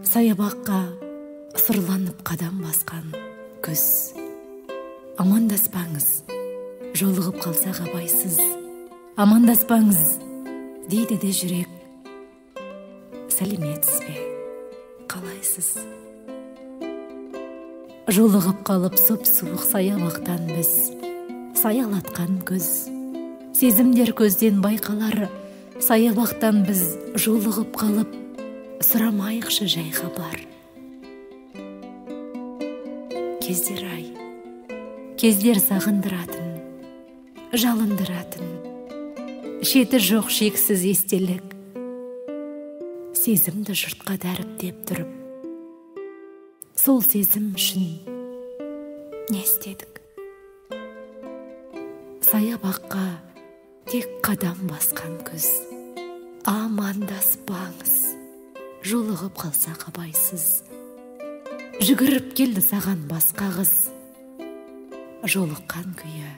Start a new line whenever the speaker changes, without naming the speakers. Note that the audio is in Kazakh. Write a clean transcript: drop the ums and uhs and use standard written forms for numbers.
Саябаққа сұрланып қадам басқан күз. Амандаспаңыз, жолығып қалсақ абайсыз. Амандаспаңыз, дейді де жүрек. Сәлеметсіз бе, қалайсыз? Жолығып қалып сұп-суық саябақтан біз, саялатқан күз. Сезімдер көзден байқалар, саябақтан біз жолығып қалып, сұрамайықшы жай хабар. Кездер ай, кездер сағындыратын, жалындыратын, шеті жоқ шексіз естелік. Сезімді жұртқа дәріптеп тұрып, сол сезім үшін не істедік? Саябаққа тек қадам басқан күз. Амандаспаңыз, жолығып қалсақ абайсыз. Жүгіріп келді саған басқа қыз, жолыққан күйі